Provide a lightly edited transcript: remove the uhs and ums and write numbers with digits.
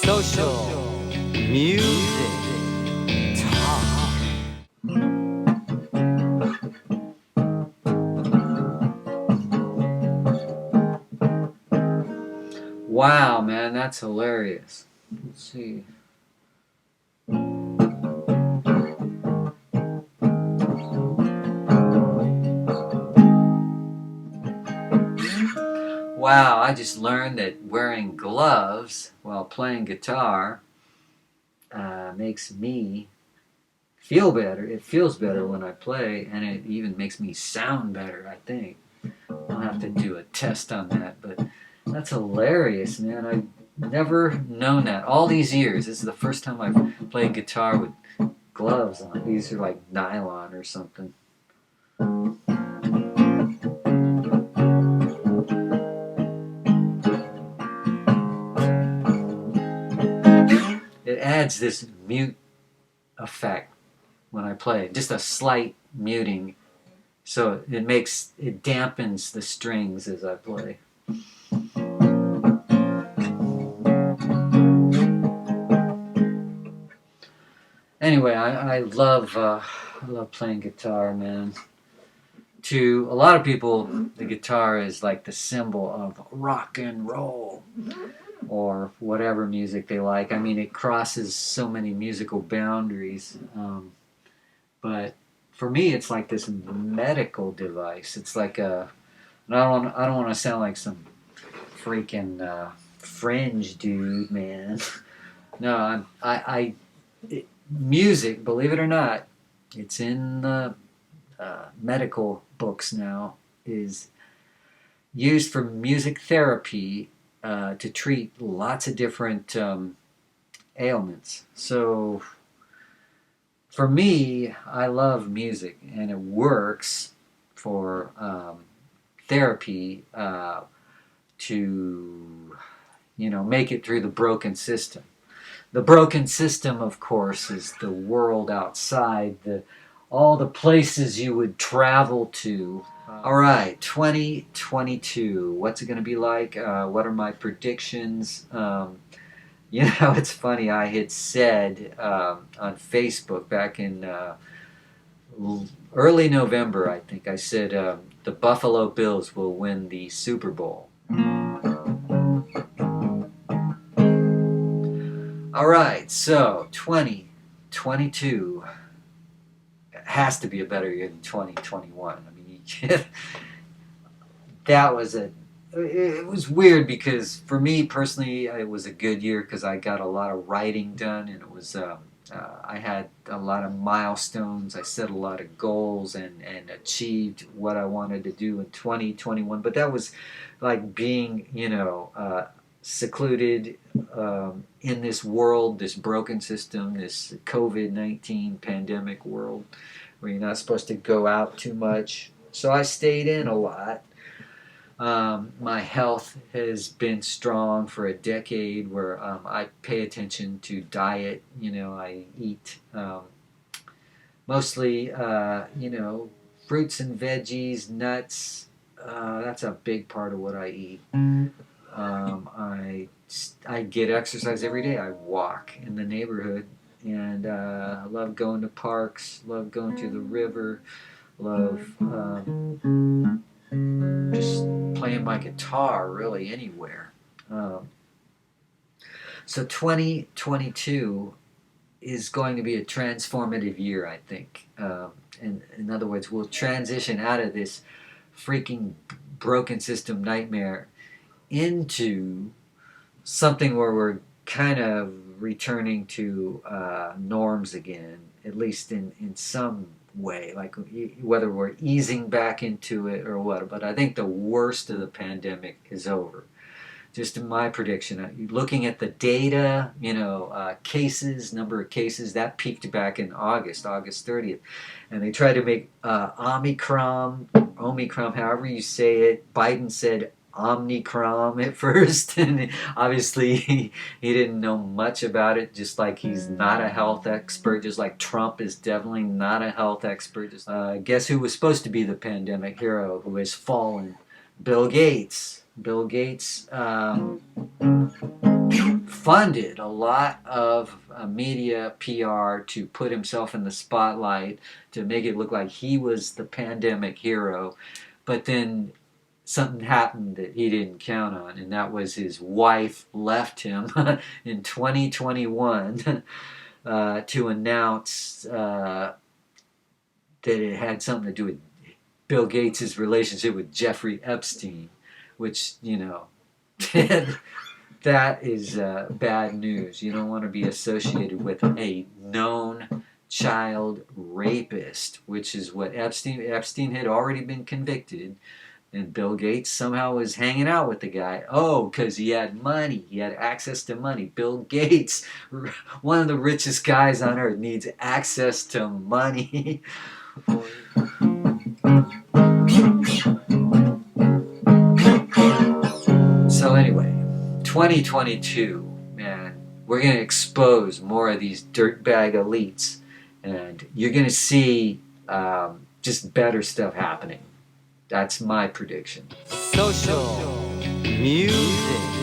Social music talk. Wow, man, that's hilarious. Let's see. Wow, I just learned that wearing gloves while playing guitar makes me feel better. It feels better when I play, and it even makes me sound better, I think. I'll have to do a test on that, but that's hilarious, man. I've never known that. All these years, this is the first time I've played guitar with gloves on. These are like nylon or something. It adds this mute effect when I play, just a slight muting, so it dampens the strings as I play. Anyway, I love playing guitar, man. To a lot of people, the guitar is like the symbol of rock and roll or whatever music they like. I mean, it crosses so many musical boundaries. But for me, it's like this medical device. It's like a. I don't want to sound like some freaking fringe dude, man. No, music. Believe it or not, it's in the medical books now. Is used for music therapy to treat lots of different ailments. So for me, I love music, and it works for therapy to, make it through the broken system. The broken system, of course, is the world outside, all the places you would travel to. All right, 2022. What's it going to be like? What are my predictions? It's funny. I had said on Facebook back in early November, I think, I said the Buffalo Bills will win the Super Bowl. All right, so 2022 has to be a better year than 2021. I mean, that was it was weird because for me personally, it was a good year because I got a lot of writing done, and it was I had a lot of milestones. I set a lot of goals and achieved what I wanted to do in 2021. But that was like being, secluded in this world, this broken system, this COVID-19 pandemic world where you're not supposed to go out too much. So I stayed in a lot. My health has been strong for a decade where I pay attention to diet. I eat mostly, fruits and veggies, nuts. That's a big part of what I eat. I get exercise every day. I walk in the neighborhood, and I love going to parks, love going to the river, love just playing my guitar really anywhere. So 2022 is going to be a transformative year, I think. In other words, we'll transition out of this freaking broken system nightmare into something where we're kind of returning to norms again, at least in some way, like whether we're easing back into it or what. But I think the worst of the pandemic is over. Just in my prediction, looking at the data, cases, number of cases, that peaked back in August 30th. And they tried to make Omicron, however you say it. Biden said Omnicron at first, and obviously he didn't know much about it, just like he's not a health expert, just like Trump is definitely not a health expert. Guess who was supposed to be the pandemic hero who has fallen? Bill Gates. funded a lot of media PR to put himself in the spotlight, to make it look like he was the pandemic hero. But then something happened that he didn't count on, and that was his wife left him in 2021 to announce that it had something to do with Bill Gates' relationship with Jeffrey Epstein, which, you know, that is bad news. You don't want to be associated with a known child rapist, which is what Epstein had already been convicted, and Bill Gates somehow was hanging out with the guy. Oh, because he had money. He had access to money. Bill Gates, one of the richest guys on earth, needs access to money. So anyway, 2022, man, we're going to expose more of these dirtbag elites, and you're going to see just better stuff happening. That's my prediction. Social music.